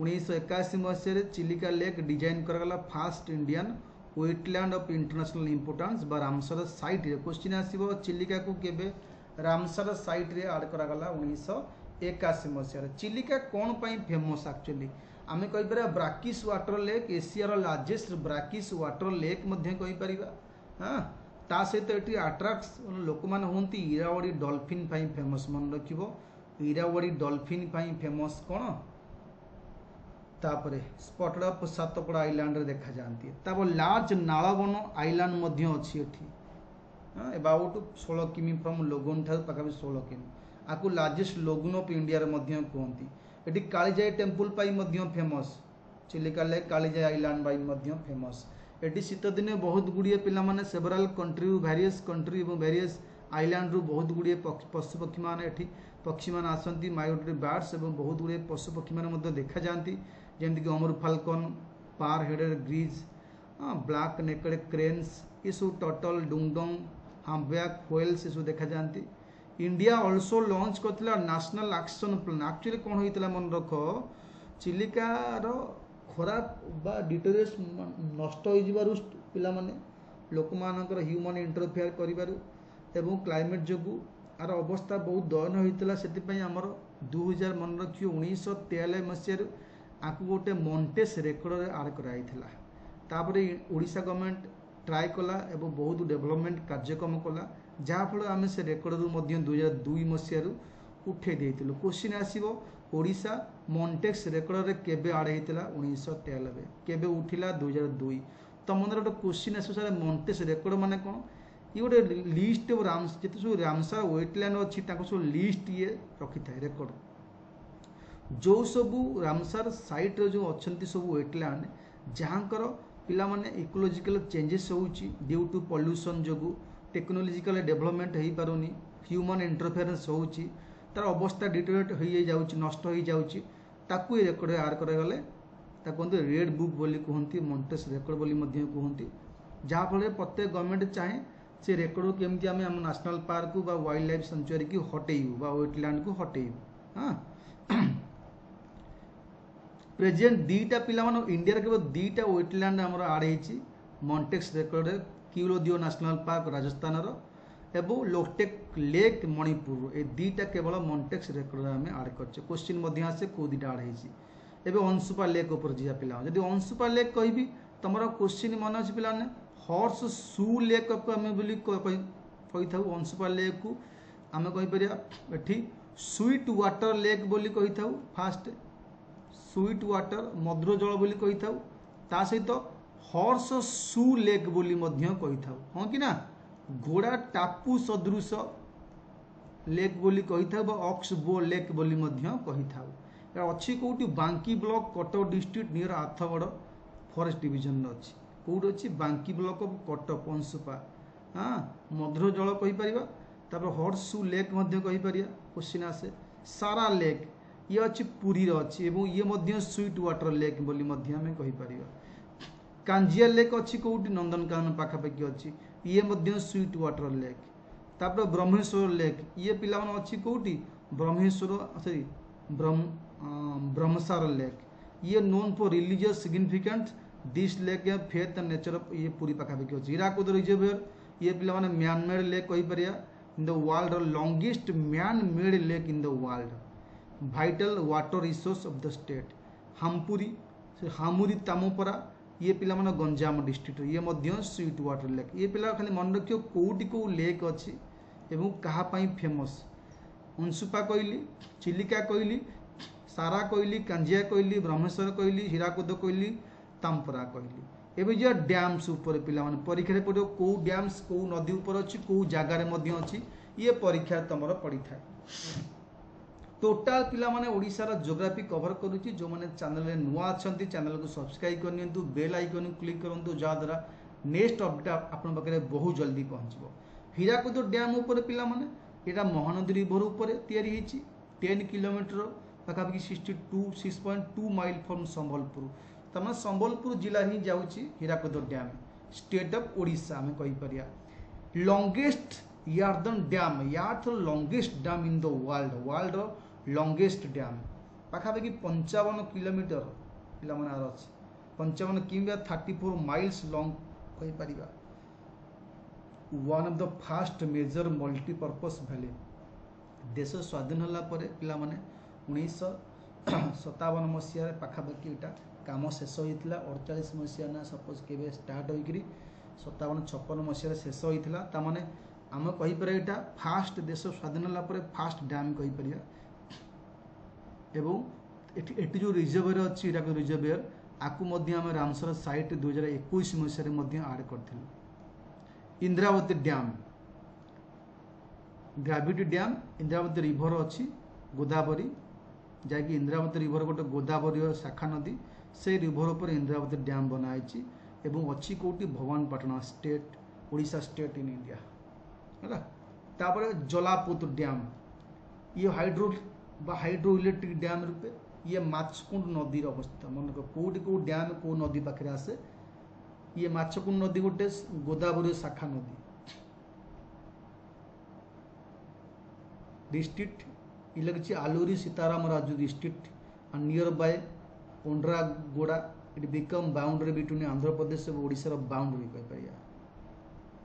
1981 मसीह चिलिका लेक डिजाइन करगला first Indian wetland of international importance बा रामसर साइट रे। क्वेश्चन आसीबो चिलिका को केबे रामसर साइट रे ऐड करगला 1981 मसीह। चिलिका कोन पई फेमस एक्चुअली आमे कहि परबा ब्राकिस वाटर लेक, एशिया रो लार्जेस्ट ब्राकिस वाटर लेक मध्य कहि परिबा। हां ता सहित एटी अट्रैक्ट्स लोक मान होंती इरावडी डॉल्फिन पई फेमस। मन रखिबो इरावडी डॉल्फिन पई फेमस कोन, तापरे स्पॉटेड अप सातपड़ा आइलैंड रे देखा जानती। तापर लार्ज नालवन आइलैंड मध्य अछि एठी, अबाउट 16 किमी फ्रॉम लोगन ठार पाखा 16 किमी। आकु लार्जेस्ट लोगन ऑफ इंडिया रे मध्य कहंती। एठी कालीजाई टेंपल पाई मध्य famous, Chilika lake Kalijai island पाई मध्य फेमस। एठी शीत दिने बहुत गुड़िए पिला माने सेवरल कंट्री वेरियस कंट्री एवं वेरियस आइलैंड रु बहुत गुड़िए पशु पक्षी माने एठी पक्षी मान आसंती, माइग्रेटरी बर्ड्स एवं बहुत गुड़िए पशु पक्षी माने मध्य देखा जानती, जेमति कि अमर फाल्कन, पार हेडेड ग्रीज, ब्लैक नेकेड क्रेन्स, ये सब टर्टल, डुंगडंग, हम्पबैक व्हेल्स ये सब देखा जानती। इंडिया ऑल्सो लॉन्च करथिला नेशनल एक्शन प्लान। एक्चुअली कोन होइतला मन रखो, चिलिका रो खराब बा डिटेरियस नष्ट हो जिबारु पिला माने लोक मानकर ह्यूमन इंटरफेयर करिबारु एवं क्लाइमेट जोगु आर अवस्था बहुत दयन होइतला। सेति पई हमर 2000 मन रखियो 1943 मसिया आकु गोटे मॉन्टेस रेकर्ड रे आड कराइथिला। तापरे ओडिशा गवर्नमेंट ट्राई कला एवं बहुत डेवलपमेंट कार्यक्रम कला, जहाँ फल आम से रेकर्ड रु 2002 मसीह उठे देइतिलु। क्वेश्चन आसीबो ओडिशा मॉन्टेक्स रेकर्ड रे केबे आड हेतिला 1993, केबे उठिला 2002। तो मन गोटे क्वेश्चन आसो सर मॉन्टेक्स रेकर्ड माने कोन, ये गोटे लिस्ट ऑफ राम्स जते सब रामसर वेटलैंड अछि ताको सब लिस्ट ये रखि थाए रेकर्ड। जो सबू रामसर साइट रे जो अछंती सबू वेटलैंड जहाँकर पिला माने इकोलॉजिकल चेंजेस होउची ड्यू टू पॉल्यूशन जोगु, टेक्नोलॉजिकल डेवलपमेंट हेई पारुनी, ह्यूमन इंटरफेरेंस होउची, तार अवस्था डिटेरियोरेट होई जाउची, नष्ट होई जाउची, ताकू ए रेकर्ड आड करे गले ताको रेड बुक बोली कहंती, मॉन्टेस रेकर्ड बोली मध्य कहंती। जहाँ फल प्रत्येक गवर्नमेंट चाहे से रेकर्ड केमती आम आम नेशनल पार्क बा वाइल्ड लाइफ सेंचुरी की हटेइबु बा वेटलैंड को हटेइबु। हाँ प्रेजेंट दीटा पिला मान इंडिया केवल दीटा वेटलैंड आमर आड होती मॉन्टेक्स रेकर्ड रे, क्यूलोदियो नेशनल पार्क राजस्थान एवं लोकटेक लेक मणिपुर, ए दीटा केवल मॉन्टेक्स रेकर्ड आम आड कर। क्वेश्चन मध्य आसे को दीटा आड होती। एवं अंशुपा लेक उपर जा पिला जब अंशुपा लेक कहबी तुम क्वेश्चन मन अच्छे पिला हॉर्स शू लेक को आम कही था। अंशुपा लेक को आम कहीपर स्वीट वाटर लेक बोली कही था। फास्ट स्वीट वाटर मधुर जल बोली कही था, ता सहित हॉर्स शू लेक बोली मध्य कही था। हाँ कि ना घोड़ा टापू सदृश लेक बोली कही था, ऑक्सबो लेक बोली मध्य कही था। अच्छी कौटी बांकी block Cuttack district near Athgarh forest division अच्छी कौट अच्छी बांकी ब्लॉक ऑफ कटक अंशुपा। हाँ मधुर जल कहीपर हॉर्स शू लेक कहीपर। क्वेश्चन आसे सारा लेक ये अच्छी पुरी अच्छी एवं ये मध्य स्वीट वाटर लेक बोली आम कहीपर। कांजिया लेक अच्छी कौटी नंदनकानन पाखापाखि अच्छी ये मध्य स्वीट वाटर लेक। तापर ब्रह्मेश्वर लेक ये पिला अच्छी कौटी ब्रह्मेश्वर सॉरी ब्रह्मसार लेक, ये known for religious significant this lake faith and nature of ये पूरी पाखापाखि अच्छी। हीराकुद रिजर्वेयर ये पिला मैन मेड लेक कहीपर in the world longest man made lake in the world. Vital water resource of the state. हामपुरी हामुरी तामोपरा ये पिला मन गंजाम डिस्ट्रिक्ट ये मध्य स्वीट वाटर लेक ये पिला खाली मन रखियो कोउटी को लेक अच्छी एवं कहा फेमस अंशुपा कहली चिलिका कहली सारा कहली कांजिया कहली ब्रह्मेश्वर कहली हीराकुद कहली तामपरा कहली एवं जो डैम्स उपर पिला माने परीक्षा पड़ो कौ डैम्स कौ नदी उपर अच्छी कौ जगार अच्छी ये परीक्षा तुम पड़ी था टोटाल पिला माने ओडिशार जोग्राफी कवर करुच्ची जो मैंने चैनल में नुआ अच्छा चैनल को सब्सक्राइब करनी बेल आइकन क्लिक करूँ जहाद्वारा नेक्स्ट अपडेट आपन पाखे बहुत जल्दी पहुँचो हीराकुद डैम उपर पिला माने यहाँ महानदी रिवर उपर तैयारी 10 किलोमीटर पाखापाखि 6.2 माइल फ्रॉम संबलपुर तमाम संबलपुर जिला ही जाऊँगी Hirakud dam state of Odisha आम कहीपर लॉन्गेस्ट यार्दन डैम यार longest dam in the world longest dam पाखापाखि 55 किलोमीटर पिला अच्छे 55 कि 34 माइल्स लॉन्ग कहीपर one of the first major multipurpose valley देश स्वाधीन होला परे पिला माने 1957 मसीह पाखापाखि यहाँ काम शेष होता 48 मसीहा ना सपोज के स्टार्ट होकर 57-56 मसीह शेष होता माने आम कहीपर यहाँ फास्ट देश स्वाधीन होला परे फास्ट डैम कहीपर एवं एटी जो रिजर्वेयर अच्छी हीराकुद रिजर्वेयर आपको आम रामसर साइट 2021 मसीह आड कर Indravati dam gravity dam Indravati river अच्छी गोदावरी जहाँकि इंद्रावती रिवर गोटे गोदावरी शाखा नदी से रिवर पर इंद्रावती डैम बनाई एवं अच्छी कौटी Bhawanipatna state Odisha state in India है तापर जलापुत डैम ये हाइड्रो इलेक्ट्रिक डैम रूपे ये माछकुंड नदी अवस्था मन कौटी कौ डैम कौ नदी पाखे आसे ये माछकुंड नदी गोटे गोदावरी शाखा नदी डिस्ट्रिक्ट ये लगे Alluri Sitarama Raju district and nearby Ondragoda it become boundary between Andhra Pradesh और ओडिशा बाउंड्री कहीपर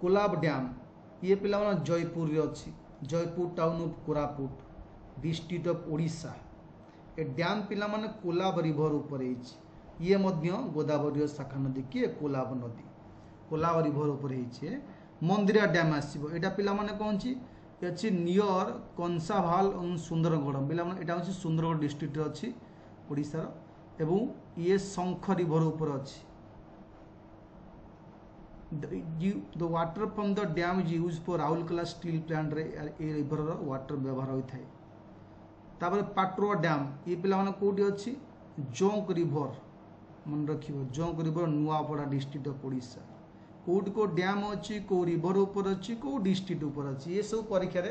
कोलाब डैम ये पिला जयपुर रे अच्छी Jeypore town of Koraput district of Odisha ए डैम पिला माने कोलाब रिवर ऊपर ये मध्य गोदावरी शाखा नदी किए कोलाब नदी कोलाब रिवर ऊपर मंदिरा डैम आसो यहाँ पिला माने कौन अच्छी नियर कंसाभाल और सुंदरगढ़ पिला यहाँ हूँ सुंदरगढ़ डिस्ट्रिक्ट अच्छी ओडिशार एवं ये शंख रिवर ऊपर अच्छी the water from the dam is use for Rourkela steel plant रे ए रिवर वाटर व्यवहार होता है तापर पाट्रोआ डैम ये पिला माने कोठी अच्छी जोंक रिवर मन रखियो Jonk river Nuapada district of Odisha कौट को डैम अच्छी कौ रिवर ऊपर अच्छी कौ डिस्ट्रिक्ट ऊपर अच्छी ये सब परीक्षा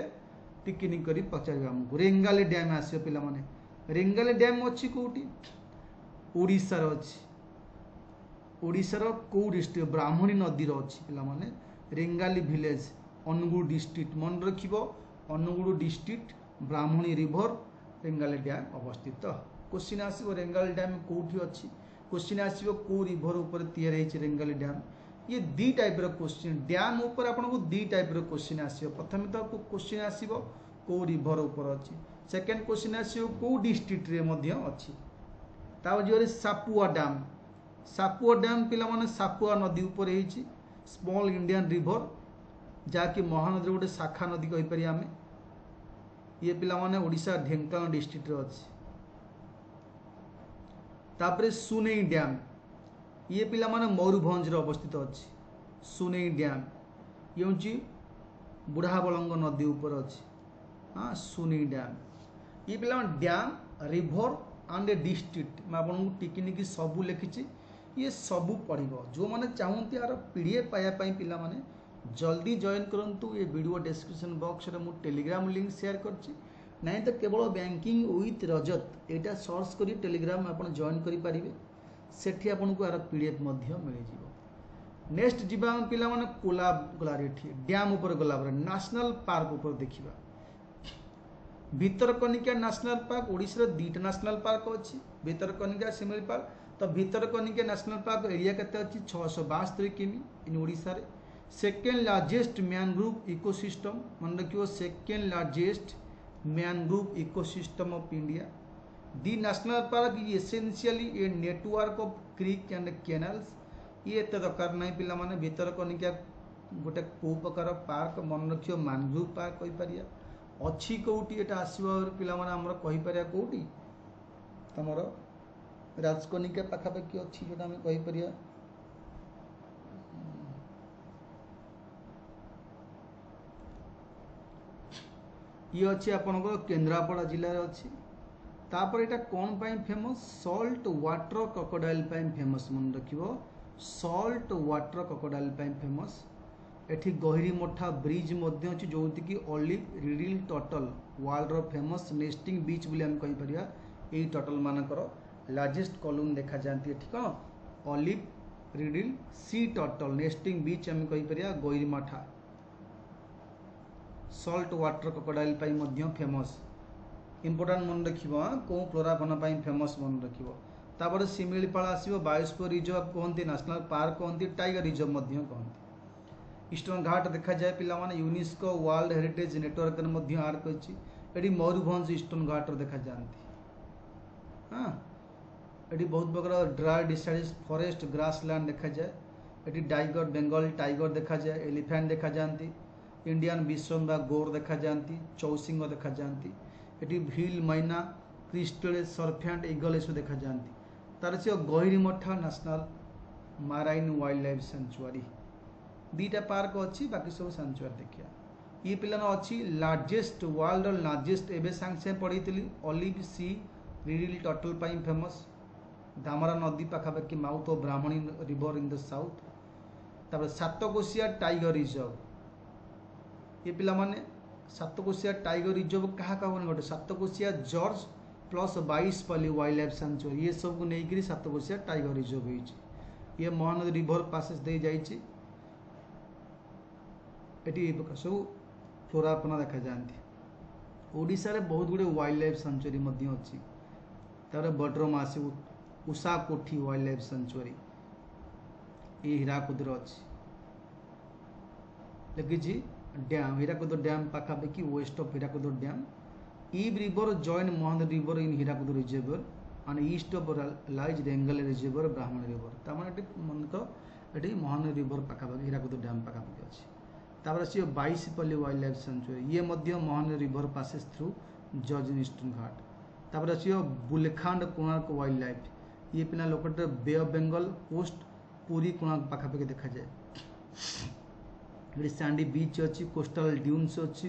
टिकिनी करी पचार आमको रेंगाली डैम आसो पिला माने रेंगाली डैम अच्छी कौटी ओडिशार अच्छी ओडिशार कौ डिस्ट्रिक्ट ब्राह्मणी नदी अच्छी पिला माने रेंगाली विलेज अनुगुड़ डिस्ट्रिक्ट मन रखिबो अनुगुड़ डिस्ट्रिक्ट ब्राह्मणी रिवर रेंगाली डैम अवस्थित क्वेश्चन आसो रेंगाली डैम कौटी अच्छी क्वेश्चन आसो कौ रिवर ऊपर तैयारी रेंगाली डैम ये दी टाइप क्वेश्चन डैम ऊपर आपको दी टाइप क्वेश्चन आसो प्रथम तो क्वेश्चन आसो कौ रिवर ऊपर अच्छी सेकेंड क्वेश्चन आसो कौ डिस्ट्रिक्ट रे मध्य अच्छी तापर सापुआ डैम पिला माने सापुआ नदी ऊपर स्मॉल इंडियन रिवर जहाँकि महानदी गोटे शाखा नदी कहीपर आम ये पिला माने ओडिशा ढेंकानाल डिस्ट्रिक्ट रे अच्छी तापर सुनेई डैम ये पिला माने मयूरभंज रे अवस्थित अच्छी सुनेई डैम ये हूँ बुढ़ाबलंग नदी ऊपर अच्छी हाँ सुनेई डैम ये पिला dam river and A district मैं आपको टिकिनिकी सबू लिखी ये सबू पढ़ो जो मैंने चाहती यार पीडीएफ पाइबापी पिला माने जल्दी जॉइन करूँ ये वीडियो डिस्क्रिप्शन बॉक्स रे मु टेलीग्राम लिंक शेयर करछि नहीं तो केवल बैंकिंग विथ रजत यहाँ सर्च कर टेलीग्राम आप जॉइन करेंगे सेठी आपन को यार पीडीएफ मिल जाव नेक्स्ट जीवा पिला माने कोलाब गला डैम ऊपर गला नेशनल पार्क ऊपर देखा भितरकनिका नेशनल पार्क ओडिशा दुईटा नेशनल पार्क अच्छी भितरकनिका शिमिलीपाल तो भितरकनिका नेशनल पार्क एरिया केते अच्छी 672 किमी इन ओडिशा रे सेकेंड लार्जेस्ट मैनग्रोव इकोसिस्टम मन रखियो second largest mangrove ecosystem of India the national park is essentially a network of creek and canals. ये एत दरकार ना पिलामाने भितरकनिका गोटे कौ प्रकार पार्क मन रखियो मानग्रुव पार्क कहि परिया अछि कोउटी एटा आसीबो पिलामाने हमर कहि परिया कोउटी तमर राजकनिका पाखापाखि अछि जोटा हम कहि परिया ये अच्छी आपनकर केन्द्रापड़ा जिले में अच्छी तापर एटा कौन पाई फेमस सॉल्ट वाटर क्रोकोडाइल पाई फेमस मन रखिबो सॉल्ट वाटर क्रोकोडाइल पाई फेमस एठी गहिरी मोठा ब्रिज मध्य अछि जोंति कि ऑलिव रिडिल टर्टल वर्ल्ड रो फेमस नेस्टिंग बीच बोली हम कहि परिया एई टर्टल मानकर लार्जेस्ट कॉलम देखा जानती एठी कोन olive ridley sea turtle nesting beach हम कहि परिया Gahirmatha salt water crocodile पाई मध्य फेमस इंपोर्टेंट मन रखिबो को फ्लोराफोना पाई फेमस मन रखिबो तापर सिमिलीपाल आसीबो बायोस्फीयर रिजर्व कहंती नेशनल पार्क कहंती टाइगर रिजर्व मध्य कहंती ईस्टर्न घाट देखा जाए पिला माने यूनेस्को वर्ल्ड हेरिटेज नेटवर्क मध्य आर कछि एडी मयूरभंज ईस्टर्न घाट देखा जानती हां एडी बहुत प्रकार ड्राई डिसाइड्स फॉरेस्ट ग्रासलैंड देखा जाए एडी टाइगर बेंगल टाइगर देखा जाए एलिफेंट देखा जानती इंडियन बिसम बा गोर देखा जानती चौसिंग देखा जानती एटी भील मैना क्रिस्टल सर्फेंट ईगल एसो देखा जानती तार से Gahirmatha national marine wildlife sanctuary दीटा पार्क अच्छी बाकी सब सेंचुरी देखिया ये पिलानो अच्छी लार्जेस्ट वर्ल्ड लार्जेस्ट एबे सांग से पढ़ी ऑलिव सी रिडिल टर्टल पाई फेमस धामरा नदी पाखापाखि mouth of Brahmani river in the south तापर सातकोशिया टाइगर रिजर्व ये पिला माने सातकोशिया टाइगर रिजर्व कहा कहबन गोटे सातकोशिया जॉर्ज प्लस 22 पल्ली वाइल्ड लाइफ सेंचुरी ये सब को नेकरी सातकोशिया टाइगर रिजर्व होईची ये महानदी रिवर पासेस दे जाईची एटी सब फ्लोराफोना देखा जानती ओडिशा रे बहुत गुडे वाइल्ड लाइफ सेंचुरी मध्य अछि तारे बड्रम आसी उषा कोठी वाइल्ड लाइफ सेंचुरी ये हीराकुद अछि लगिजी डैम हीराकुद डैम पाखापाखि west of Hirakud dam Ib river join Mahanadi river in Hirakud reservoir and east of lies Rengali reservoir Brahmani river तामाने मनक एटी महानदी रिवर पाखापाखि हीराकुद डैम पाखापाखि अछि तापर से 22 पल्ली वाइल्ड लाइफ सेंचुरी ये मध्य Mahanadi river passes through gorge eastern Ghat तापर से बुलखांड कोणार्क वाइल्ड लाइफ ये पिना लोकटे bay of Bengal coast Puri Konark पाखापाखि देखा जाए सैंडी बीच अच्छी कोस्टल ड्यून्स अच्छी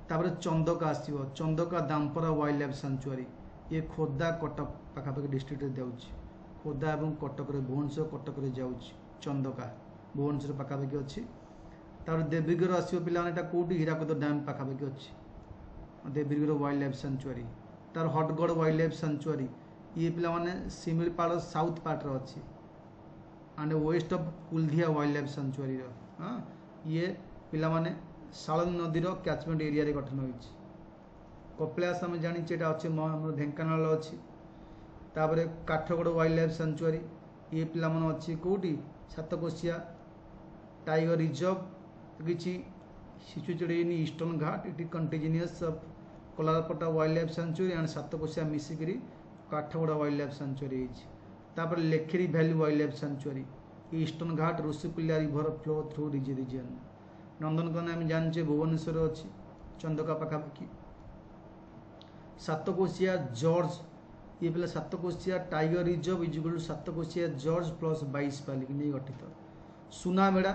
तापर चंदका आसो चंदका दामपरा वाइल्ड लाइफ सेंचुरी ये खोर्धा कटक पाखापाखि डिस्ट्रिक्ट जाऊँगी खोर्धा और कटक भुवनेश्वर कटक जाऊँगी चंदका भुवनेश्वर पाखापाखि अच्छी तापर देवगिरी आसो पाने कौटी हीराकुद डैम पाखापाखि अच्छी देवगिरी वाइल्ड लाइफ सेंचुरी तार हटगढ़ वाइल्ड लाइफ सेंचुरी ये पाने सिमिलपाल साउथ पार्ट अच्छी and west of Kuldiha wildlife sanctuary हाँ ये पिला माने सालन नदीर कैचमेंट एरिया रे गठन होइछि कपिलास हम जानि चेटा अछि हमर ढेंकानाल अछि ताबरे काठगोड़ वाइल्ड लाइफ सेंचुरी ये पिला मन अछि कोठी सातकोशिया टाइगर रिजर्व किछि शिशुचड़ी in eastern Ghat it continuous of Karlapat wildlife sanctuary and Satkosia मिसिकरी काठगोड़ वाइल्ड लाइफ सेंचुरी अछि तापर Lakhari valley wildlife sanctuary eastern Ghat Rushikulya river flow through region Nandankanan आम जाने भुवनेश्वर अच्छी चंदका पाखापाखि सातकोशिया जॉर्ज ये पे सातकोशिया टाइगर रिजर्व इजिकल सातकोशिया जॉर्ज प्लस 22 पालिक नहीं गठित सुनामेड़ा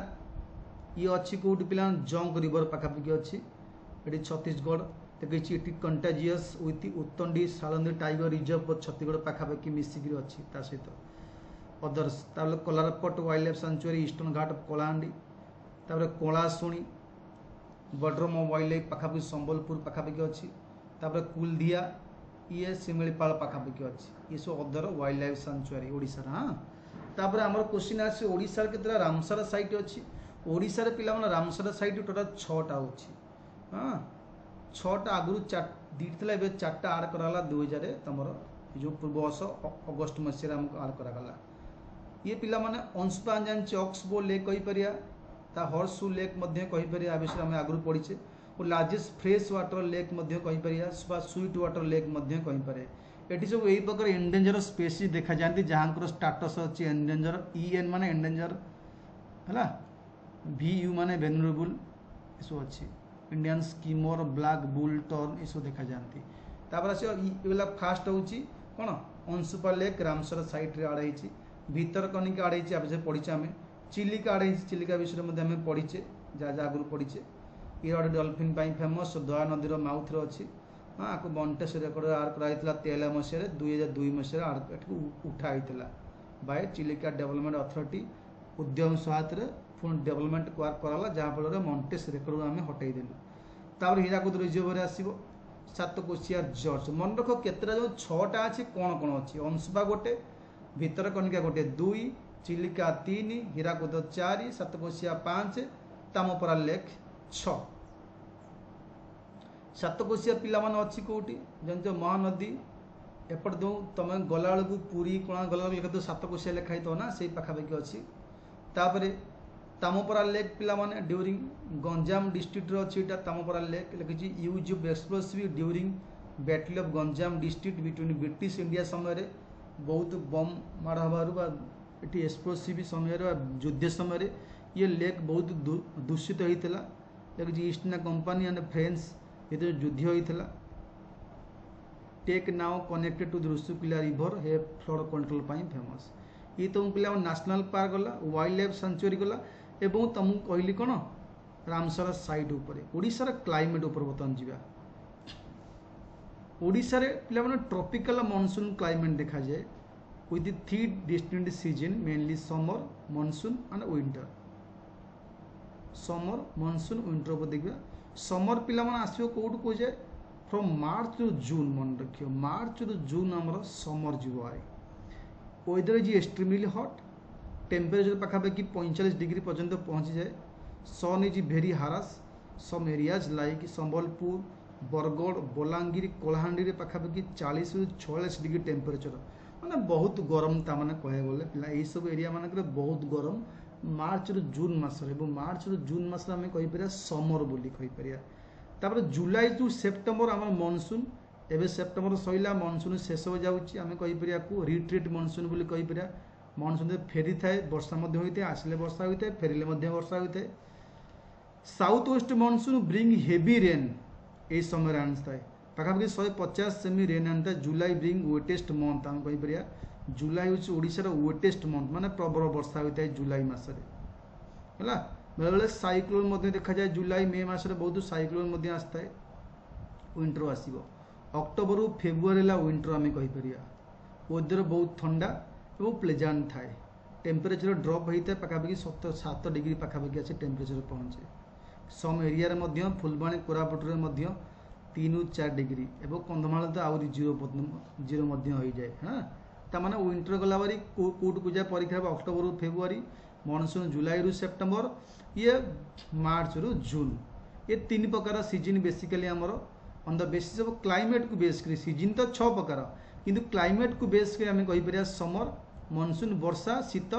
ये अच्छी कौटी पिला जंक रिवर पाखापाखि अच्छी ये छत्तीसगढ़ देखिए ये contiguous with Udanti Sitanadi tiger reserve Chhattisgarh पाखापाखि मिसिकी अच्छी ता सहित अदर्स तापर Karlapat wildlife sanctuary eastern Ghat Kalahandi तापर कोलाशुणी बड्रम वाइल्ड लाइफ पाखापाखि संबलपुर पाखापाखि अच्छी तापर कुलधिया ये सिमिलीपाल पाखापाखि अच्छी ये सब other wildlife sanctuary Odisha हाँ तापर हमर क्वेश्चन आसी ओडिशा केतरा रामसर साइट अच्छी ओडिशा रे पिला माने रामसर साइट टोटल 6टा अच्छी हाँ 6टा आगु दीथिला बे 4टा आड कराला 2000 तमर जो पूर्व वर्ष अगस्त मसीह हमको आड करागला ये पिला माने अंशपा जान ऑक्सबो लेक कहि परिया ता हॉर्सू लेक मध्य कहि परिया विषय हम आगु पढ़ीचे और लार्जेस्ट फ्रेश वाटर लेक मध्य कहि परिया स्वीट वाटर लेक मध्य कहि परिया एटी सब यही प्रकार एंडेंजर स्पेसीज देखा जाती जहाँ स्टाटस अच्छी एंडेंजर EN माने एंडेंजर है VU माने वेनरेबल सब अच्छी Indian schemer black bull turn ये सब देखा जाती आसला फास्ट हूँ कौन अंशुपा लेक रामसर साइट रे आड़ होती भितरकनिका आड़ होती पढ़ीचे आम चिलिका आड़ चिलिका विषय में पढ़ीचे जहाँ जहाँ आगुरी पढ़ीचे ये गोटे डलफिन फेमस दया नदीर माउथ अच्छी हाँ आपको बंटेस रेकर्ड आर्क कराइला 13 मसीह 2002 मसीह आर्क उठाई बाय चिलिका डेवलपमेंट अथॉरिटी उद्यम सहायता पुणी डेवलपमेंट कराला जहाँफल मंटेस रेकर्ड आम हटईदेलु तापर हीराकुद रिजर्वर आसो सातकोशिया जर्ज मन रख केतटा जो 6टा अच्छी कौन कौन अच्छी अंशुपा गोटे भितरकनिका गोटे 2 चिलिका 3 हीराकुद 4 सातकोशिया 5 तामपरा लेक 6 सातकोशिया पिला मान अच्छी कौटी जन महानदी एपट दो तुम गला बेलू पुरी कोणा गला तो सातकोशिया लिखाई तो ना से पाखापाखि अच्छी तापर तामपरा लेक पिला माने ड्यूरिंग गंजाम डिस्ट्रिक्ट अच्छी तामपरा लेक लिखी use of explosive during battle of Ganjam district between British India समय बहुत बम माड़ हबार ये एक्सप्लोसिव समय युद्ध समय ये लेक बहुत दूषित होता लिखी East India company and French ये युद्ध होता टेक now connected to Rushikulya river हे फ्लड कंट्रोल फेमस ये तुम पिला नेशनल पार्क गला वाइल्ड लाइफ सेंचुरी गला एवं तुमको कहली कौन रामसर साइट उपरे ओडिशार क्लाइमेट उपर बर्तमान जावा ओडिशारे पिला माने ट्रॉपिकल मॉनसून क्लाइमेट देखा जाए with 3 distinct season mainly summer monsoon and winter summer monsoon winter उपर देखा समर पिला माने आसियो कोड को जाए फ्रॉम मार्च टू जून मन रखियो मार्च टू जून आमर समर जीव आए weather is extremely hot temperature पाखापाखि 45 डिग्री पर्यंत पहुंची जाए sun is very harsh some areas like Sambalpur Bargarh Balangir Kalahandi पाखापाखि 40 ରୁ 46 डिग्री टेम्परेचर माने बहुत गरम ताने कह गले पिला यही सब एरिया मानक बहुत गरम मार्च ରୁ जून मासरे एवं मार्च ରୁ जून मासरे आम कहीपर समर बोली कहीपर तापर जुलाई टू सेप्टेम्बर आम मनसून एवं सेप्टेम्बर सैला मनसून शेष हो जाऊँगी आम कहीपर को रिट्रीट मनसून बोली कहीपर मनसून फेरी थाए वर्षा होता है आसिले वर्षा होता है फेरिले वर्षा होता है south west monsoon bring heavy rain ये समय आनी थाए पाखापाखि 150 सेमी रेन आनी था जुलाई ब्रिंग वेटेस्ट मंथ आम कहीपर जुलाई हूँ ओडिशार वेटेस्ट मंथ माने प्रबल वर्षा होता है जुलाई मसरे है बेले बेले साइक्लोन देखा जाए जुलाई मे मसरे बहुत साइक्लोन आसता है विंटर आसो अक्टोबर ରୁ फेब्रुआरी है विंटर आम कहीपर वेदर बहुत ठंडा और प्लेजेंट थाए टेम्परेचर ड्रप होता है पाखापाखि 7 डिग्री पाखापाखि आसी टेम्परेचर पहुँचे सम एरिया फुलबाणी कोरापुट 3 ରୁ 4 डिग्री एवं कंधमाल तो आहरी जीरो हो जाए हाँ ताने विंटर गला बारी कूट को जाए परीक्षा अक्टोबर ରୁ फेब्रुआरी मनसून जुलाई ରୁ सेप्टेम्बर ये मार्च ରୁ जून ये 3 प्रकार सीजन बेसिकली आमर on the basis of climate को बेस कर सीजन तो 6 प्रकार किंतु क्लाइमेट को बेस कर आम कहीपर समर मनसून वर्षा शीत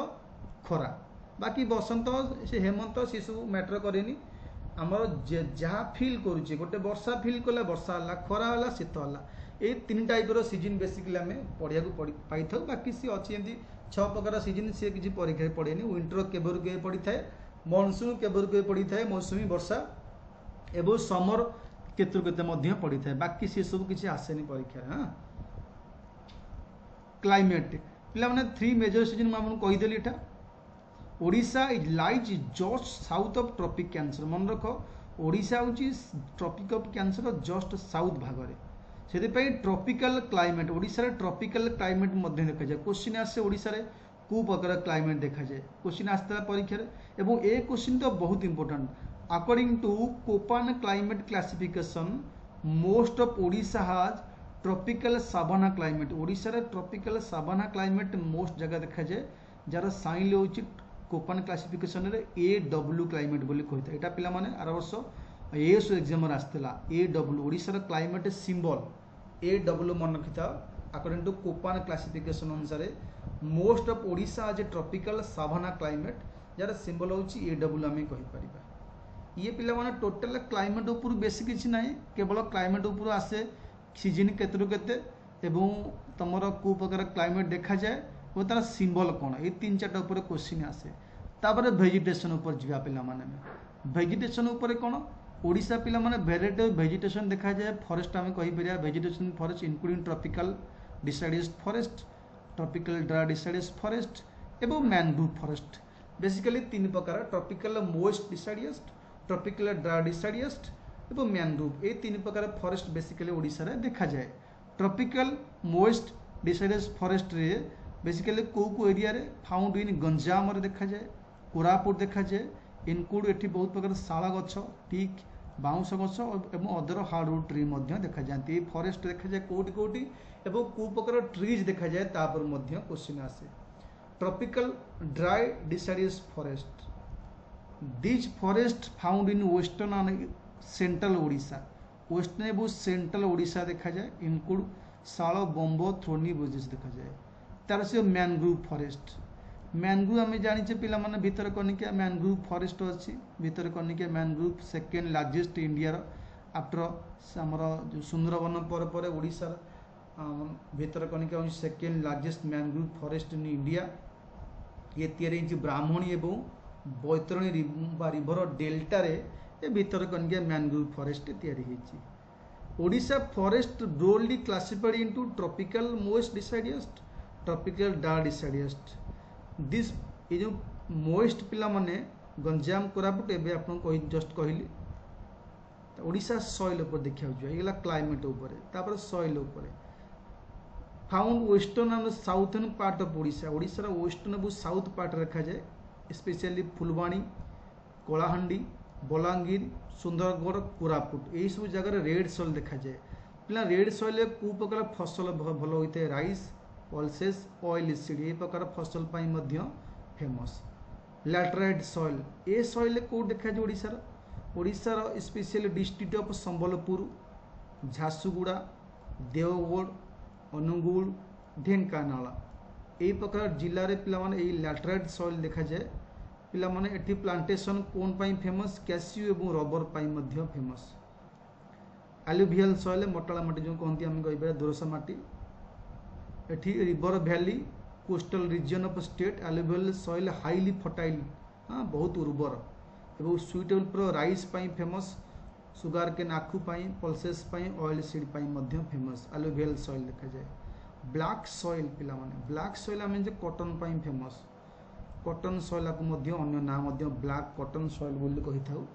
खरा बाकी बसंत से हेमंत सी सब मैटर करेनि आमर जहाँ फिल करुचे गोटे वर्षा फिल कला वर्षा है खरा है शीत है ये 3 टाइपर सीजन बेसिकली आम पढ़िया पाई था बाकी सी अच्छी एमती 6 प्रकार सीजन सी किसी परीक्षा पड़ेनि विंटर केबरू के पड़ी थाए मनसून केबरू के पड़ी थाए मौसुमी वर्षा एवं समर केते पड़ी थाए बाकी सी सब किसी आसेनि परीक्षा हाँ क्लाइमेट पिला माने 3 मेजर सीजन मैं कहीदेली एटा Odisha is lies just south of tropic cancer मन रख ओडिशा हूँ tropic of cancer just south भागरे से tropical climate Odisha tropical climate देखा जाए क्वेश्चन आसे ओडिशा रे को प्रकार क्लाइमेट देखा जाए क्वेश्चन आसता परीक्षा एवं ए क्वेश्चन तो बहुत important according to Koppen climate classification most of Odisha has tropical savanna climate Odisha रे ट्रॉपिकल सावाना क्लाइमेट मोस्ट जगह देखा जाए जार साइन होची कोपान क्लासिफिकेशन रे AW क्लाइमेट बोली कहता एटा पिला माने आर वर्ष एएस एग्जाम आसला AW ओडिशा रे क्लाइमेट सिंबल AW मन रखिता अकॉर्डिंग टू कोपान क्लासिफिकेशन अनुसार मोस्ट ऑफ ओडिशा आज tropical savanna climate jar symbol होची AW आम कहि परिबा ये पिला माने टोटल क्लाइमेट ऊपर बेसी किछि नाही केवल क्लाइमेट ऊपर आसे सीजन केतरु केते एवं तुमर को प्रकार क्लाइमेट देखा जाए और तार सिंबल कौन ये 3-4टा ऊपर क्वेश्चन आसे तापर वेजिटेशन ऊपर जीवा पिला माने वेजिटेशन ऊपर कौन ओडिशा पिला माने वेराइटी ऑफ वेजिटेशन देखा जाए फॉरेस्ट आम कहि परिया vegetation forest including tropical deciduous forest tropical dry deciduous forest एवं मैंग्रोव फॉरेस्ट बेसिकली 3 प्रकार tropical moist deciduous tropical dry deciduous एवं मैंग्रोव ये 3 प्रकार फॉरेस्ट बेसिकली ओडिशा रे देखा जाए ट्रॉपिकल मोस्ट डिसाइडियस फॉरेस्ट रे बेसिकली को एरिया रे फाउंड इन गंजाम रे देखा जाए कोरापुट देखा जाए इनक्लूड एठी बहुत प्रकार शाला गछ टीक बाउंस गछ एवं अदर हार्डवुड ट्री मध्य देखा जाती फॉरेस्ट देखा जाए कोटी कोटी एवं को प्रकार ट्रीज देखा जाए तापर मध्य क्वेश्चन आसे tropical dry deciduous forest this forest found in western and central Odisha western एवं सेंट्रल ओडिशा देखा जाए इनक्लूड शाल बंबो थ्रोनी बुजिस देखा जाए तार से मैंग्रोव फॉरेस्ट मैंग्रोव आम जाने पिला माने भितरकनिका मैंग्रोव फॉरेस्ट अच्छी Bhitarkanika mangrove second largest India after आमर जो सुंदरवन पर Odisha Bhitarkanika second largest mangrove forest in India ये तैयारी ब्राह्मणी एवं बैतरणी रिवर डेल्टा रे ये भितरकनिका मैंग्रोव फॉरेस्ट तैयारी होती Odisha forest broadly classified into tropical moist deciduous tropical dark deciduous this ये जो मोस्ट पिला माने गंजाम कोरापुट एबे आपन कहि जस्ट कहली ओडिशा सॉइल ऊपर देखिया ये क्लाइमेट ऊपर तापर सॉइल ऊपर found western and southern part of Odisha Odisha रो वेस्टर्न एवं साउथ पार्ट रखा जाए स्पेशली फुलवाणी कलाहांडी बलांगीर सुंदरगढ़ कोरापुट यही सब जगह रेड सॉइल देखा जाए पिला रेड सॉइल को प्रकार फसल भल होता है राइस पल्सेस ऑयल सीड ये प्रकार फसल पाई मध्य फेमस लैटराइट सॉइल ए सॉइल को देखा जाए ओडिशार specially district of Sambalpur Jharsuguda Deogarh Angul Dhenkanal यही प्रकार जिले में पिला माने यही लैटराइट सॉइल देखा जाए पिला माने एठी प्लांटेशन कोन पाई फेमस कैसियो एवं रबर पाई मध्य फेमस एलुवियल सॉइल मोटाला माटी जो कहती आम कह दोरसा माटी एठी river valley coastal region of state alluvial soil highly fertile हाँ बहुत उर्वर एवं सुइटेबल फॉर राइस पाई फेमस सुगार केन आखु पाई पल्सेस पाई ऑयल सीड पाई मध्य फेमस एलुवियल सॉइल देखा जाए ब्लैक सॉइल पिला माने ब्लैक सॉइल आम जे कॉटन पाई फेमस कॉटन सॉइल को मध्य अन्य नाम मध्य ब्लैक कॉटन सॉइल बोली कहि थाउ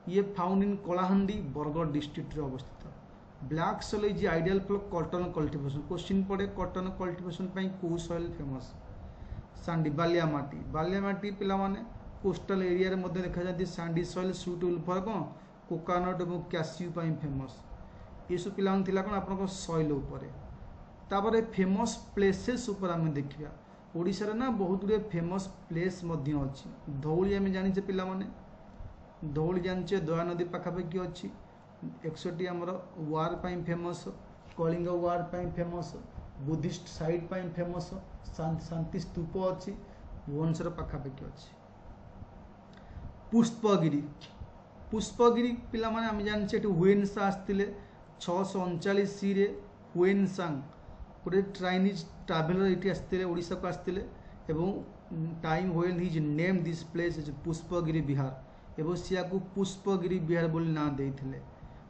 ये found in Kalahandi Bargarh district रे अवस्थित black soil is ideal for cotton cultivation question पड़े कॉटन कल्टीवेशन पाई को सॉइल फेमस सांडी बालिया माटी पिला माने कोस्टल एरिया रे मध्य देखा जाती Sandi soil suitable for cone coconut एवं कैसियो पाई फेमस ये सब पिला थिला कोन आपन सॉइल ऊपर तापर फेमस प्लेसेस ऊपर आम देखिया ओडिशा रे ना बहुत गुड़े फेमस प्लेस मध्य अच्छी धौली आम जाने पिला माने धौली जाने दया नदी पाखापाखि अच्छी 100टी आमर वार पाई फेमस कलिंग वार पाई फेमस बुद्धिस्ट साइट पाई फेमस शांति स्तूप अच्छी भुवनेश्वर पाखापाखि अच्छी पुष्पगिरी पिला माने आम जाने हुएनसा आसते 639 रे हुएनसांग गोटे चाइनीज ट्राभेलर ये आसते ओडिशा को आसते time when his name this place is Pushpagiri Bihar एवं सिया को पुष्पगिरी बिहार बोली ना देइथिले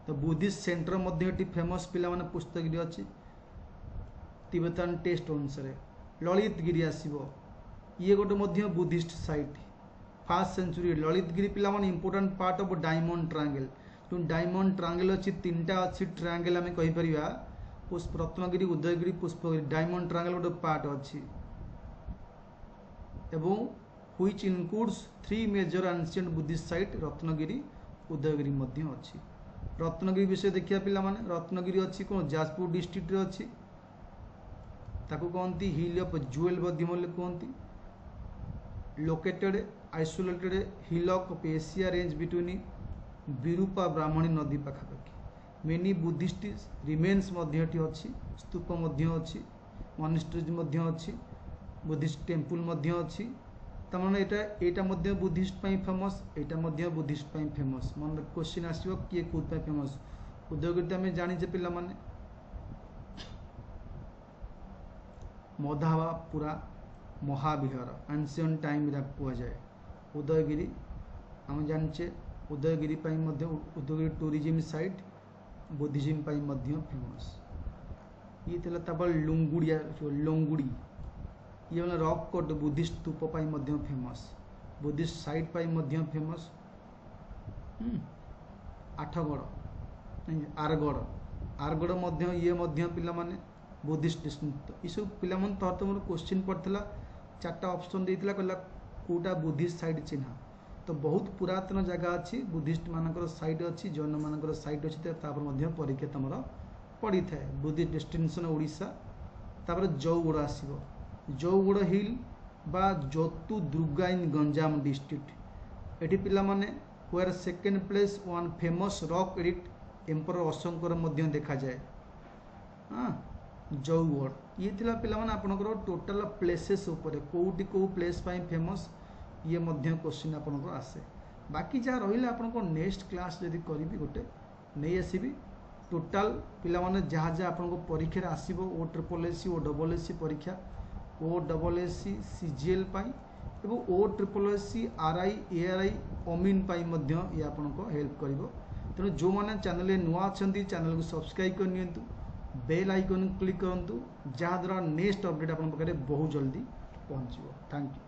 तो बुद्धिस्ट सेंटर मध्य फेमस पिला माने पुष्पगिरी अच्छी तिब्बतान टेस्ट अनुसार ललितगिरी आसीबो ये गोटे मध्य Buddhist site first century Lalitgiri पिला माने important part of diamond triangle जो डायमंड ट्रायंगल अच्छी 3टा अच्छी ट्रायंगल आम कहि परिबा रत्नगिरी उदयगिरी पुष्पगिरी डायमंड ट्रायंगल गोटे पार्ट अच्छी एवं which includes 3 major ancient Buddhist site Ratnagiri Udayagiri मध्य अच्छी रत्नगिरी विषय देखिया पिला माने रत्नगिरी अच्छी कौन जाजपुर डिस्ट्रिक्ट रे अच्छी ताकू कहती हिल ऑफ ज्वेल मध्य कहती located isolated hillock of Assia range between Birupa Brahmani नदी पाखापाखि मेनी बुद्धिस्ट रिमेन्स अच्छी स्तूप अच्छी मॉनेस्ट्रीज अच्छी बुद्धिस्ट टेम्पल अच्छी तमाने एटा बुद्धिस्ट फेमस एटा बुद्धिस्ट फेमस मन क्वेश्चन आसो किए कौन फेमस उदयगिरी आम जाने पिला माने मधापुरा महाविहार एंशियंट टाइम कह जाए। उदयगिरी आम जाने Udayagiri Udayagiri tourism site Buddhism famous. ये लुंगुड़िया लंगुड़ी ये वाला rock cut Buddhist stupa famous Buddhist site famous. Athgarh Aragarh Aragarh ये पिला माने बुद्धिस्ट ये सब पिला मन तहत मोर क्वेश्चन पड़ता 4टा ऑप्शन देता कहला कोटा बुद्धिस्ट साइट चिन्ह तो बहुत पुरातन जगह अच्छी बुद्धिस्ट मानकर साइट अच्छी जैन मानकर साइट अच्छी परीक्षा तुम पड़ी था बुद्धिस्ट डेस्टिनेशन ओडिशा। तापर जौगड़ आसो जौगड़ हिल बा जतु दुर्गा इन गंजाम डिस्ट्रिक्ट एटी पिला माने where second place one famous rock एडिट एम्पर अशोकर देखा जाए। हाँ जौगड़ ये थिला पिला माने आपनकर टोटल प्लेसेस ऊपर कोउटी को प्लेस फेमस ये क्वेश्चन आपनकर आसे। बाकी जहाँ रहा आपनको नेक्स्ट क्लास जदि करी गोटे नहीं आसबि टोटाल पिला माने जहाँ जहाँ आपनको परीक्षा आसीबो O triple SC O double SC परीक्षा ओ डबल एससी सीजीएल पाई एवं O triple SC RI ARI अमीन पाई मध्य ये आपनको हेल्प करिवो। तेणु जो मैंने चैनल नुआ अच्छा चैनल को सब्सक्राइब कर नियंतु बेल आइकन क्लिक करंतु जहाँ द्वारा नेक्स्ट अपडेट आपन पाखे बहुत जल्दी पहुँचो। Thank you.